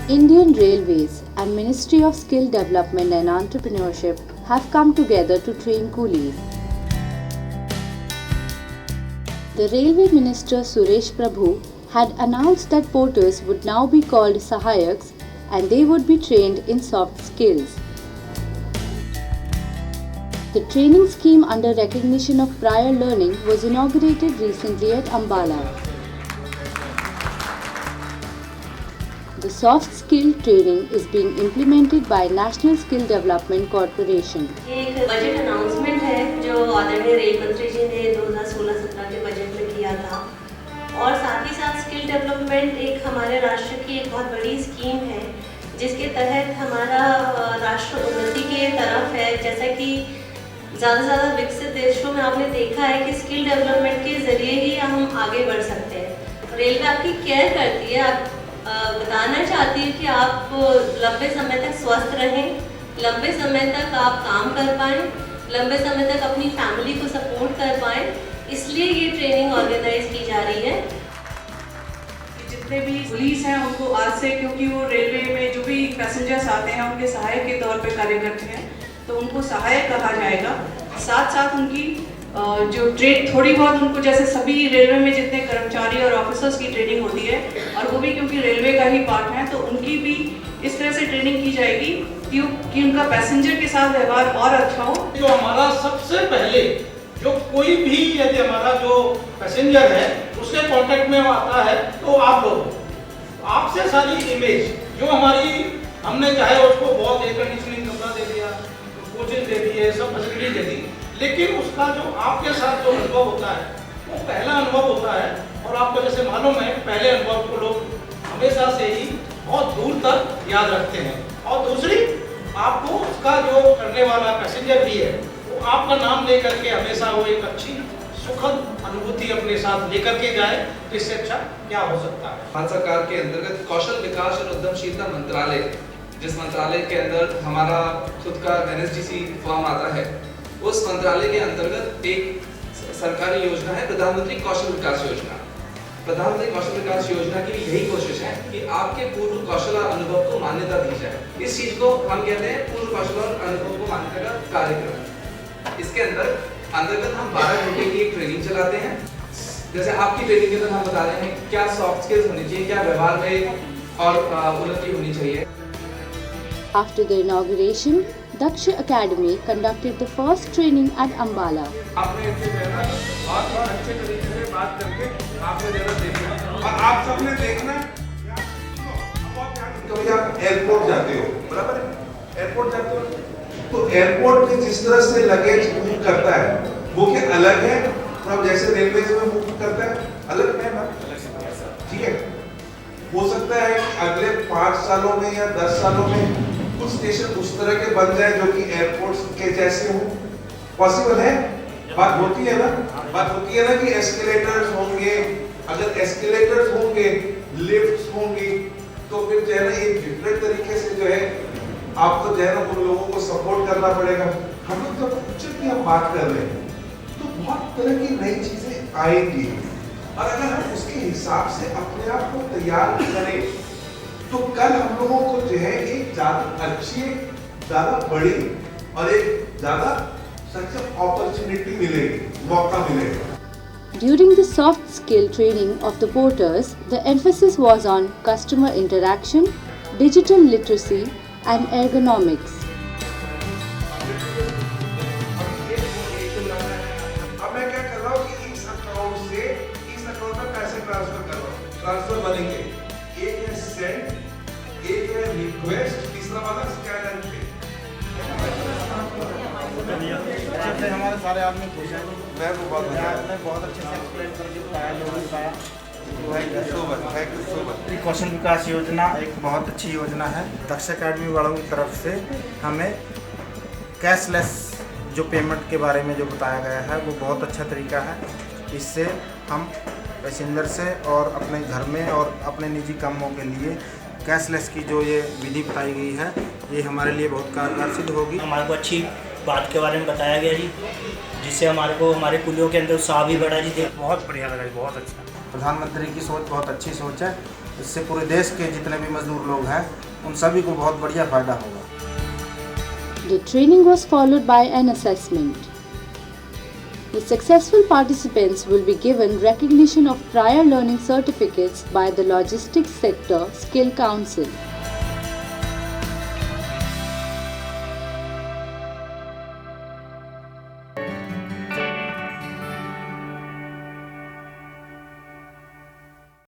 Indian Railways and Ministry of Skill Development and Entrepreneurship have come together to train coolies. The Railway Minister Suresh Prabhu had announced that porters would now be called Sahayaks and they would be trained in soft skills. The training scheme under recognition of prior learning was inaugurated recently at Ambala. The soft skill training is being implemented by National Skill Development Corporation. एक budget announcement है जो आदरणीय rail मंत्री जी ने 2016-17 के budget में किया था और साथ ही साथ स्किल डेवलपमेंट एक हमारे राष्ट्र की एक बहुत बड़ी स्कीम है जिसके तहत हमारा राष्ट्र उन्नति के तरफ है। जैसा कि ज़्यादा से ज़्यादा विकसित देशों में आपने देखा है कि स्किल डेवलपमेंट के ज़रिए ही हम आगे बढ़ सकते हैं। रेलवे आपकी केयर करती है, आप बताना चाहती है कि आप लंबे समय तक स्वस्थ रहें, लंबे समय तक आप काम कर पाएँ, लंबे समय तक अपनी फैमिली को सपोर्ट कर पाएँ, इसलिए ये ट्रेनिंग ऑर्गेनाइज की जा रही है। जितने भी पुलिस हैं उनको आज से, क्योंकि वो रेलवे में जो भी पैसेंजर्स आते हैं उनके सहायक के तौर पे कार्य करते हैं, तो उनको सहायक कहा जाएगा। साथ साथ उनकी जो थोड़ी बहुत उनको, जैसे सभी रेलवे में जितने कर्मचारी और ऑफिसर्स की ट्रेनिंग होती है और वो भी क्योंकि रेलवे का ही पार्ट है, तो उनकी भी इस तरह से ट्रेनिंग की जाएगी कि उनका पैसेंजर के साथ व्यवहार और अच्छा हो। जो हमारा सबसे पहले जो कोई भी यदि हमारा जो पैसेंजर है उसके कांटेक्ट में आता है तो आप लोग आपसे सारी इमेज जो हमारी हमने चाहे उसको बहुत एयर कंडीशनिंग कमरा दे दिया, कोचिंग दे दी है, सब फैसिलिटी दे दी, लेकिन उसका जो आपके साथ जो अनुभव होता है वो पहला अनुभव होता है। और आपको जैसे मालूम है पहले अनुभव को लोग हमेशा से ही बहुत दूर तक याद रखते हैं। और दूसरी, आपको उसका जो करने वाला पैसेंजर भी है वो आपका नाम लेकर के हमेशा वो एक अच्छी सुखद अनुभूति अपने साथ लेकर के जाए, तो इससे अच्छा क्या हो सकता है। भारत सरकार के अंतर्गत कौशल विकास और उद्यमशीलता मंत्रालय, जिस मंत्रालय के अंदर हमारा खुद का NSDC फॉर्म आता है, उस मंत्रालय के अंतर्गत एक सरकारी योजना है प्रधानमंत्री कौशल विकास योजना। प्रधानमंत्री कौशल विकास योजना की यही कोशिश है कि आपके पूर्व कौशल और अनुभव को मान्यता दी जाए। इस चीज को हम कहते हैं पूर्व कौशल और अनुभव को मान्यता का कार्यक्रम। इसके अंतर्गत हम 12 घंटे की एक ट्रेनिंग चलाते हैं। जैसे आपकी ट्रेनिंग के अंदर हम बता रहे हैं क्या सॉफ्ट स्किल्स होनी चाहिए, क्या व्यवहार में और उन्नति होनी चाहिए। After the inauguration, Daksha Academy conducted the first training at Ambala. आपने इससे पहले बहुत अच्छे तरीके से बात करके आपने जरा देखना और आप सबने देखना। कभी आप एयरपोर्ट जाते हो, बराबर है, एयरपोर्ट जाते हो तो एयरपोर्ट में जिस तरह से लगेज मूव करता है वो क्या अलग है और जैसे रेलवे में मूव करता है अलग है ना? ठीक है, हो सकता है कि अगले 5 सालों में या 10 सालों में कुछ स्टेशन उस तरह के बन जाए जो कि एयरपोर्ट्स के जैसे हो। पॉसिबल है, बात होती है ना, बात होती है ना कि एस्केलेटर्स होंगे, अगर एस्केलेटर्स होंगे, लिफ्ट्स होंगी, तो फिर जो है ना एक डिफरेंट तरीके से जो है आपको जो है ना उन लोगों को सपोर्ट करना पड़ेगा। हम लोग जब फ्यूचर की हम बात कर रहे हैं तो बहुत तरह की नई चीजें आएंगी और अगर हम उसके हिसाब से अपने आप को तैयार करें तो कल हम लोगों को जो है एक ज्यादा अच्छी, ज्यादा बड़ी और एक ज्यादा सक्षम अपॉर्चुनिटी मिलेगी, मौका मिलेगा। During the soft skill training of the porters, the emphasis was on customer interaction, digital literacy, and ergonomics. अब मैं क्या कर रहा हूँ कि इस अकाउंट से इस अकाउंट में पैसे ट्रांसफर कर रहा हूँ, ट्रांसफर बनेंगे। एक है सेंड, एक है रिक्वेस्ट, तीसरा वाला स्कैन एंड पे। जैसे हमारे सारे आदमी खुश हैं, मैं वो बात आपने बहुत अच्छे से एक्सप्लेन करके बताया, लोगों ने बताया। कौशल विकास योजना एक बहुत अच्छी योजना है। दक्ष अकेडमी वालों की तरफ से हमें कैशलेस जो पेमेंट के बारे में जो बताया गया है वो बहुत अच्छा तरीका है। इससे हम पैसेंजर से और अपने घर में और अपने निजी कामों के लिए कैशलेस की जो ये विधि बताई गई है ये हमारे लिए बहुत कारगर सिद्ध होगी। हमारे को अच्छी बात के बारे में बताया गया जी, जिससे हमारे को हमारे कुलियों के अंदर उत्साह भी बढ़ा जी। बहुत बढ़िया लगा, बहुत अच्छा। प्रधानमंत्री की सोच बहुत अच्छी सोच है इससे पूरे देश के जितने भी मजदूर लोग हैं उन सभी को बहुत बढ़िया फ़ायदा होगा। The training was followed by an assessment. The successful participants will be given recognition of prior learning certificates by the Logistics Sector Skill Council.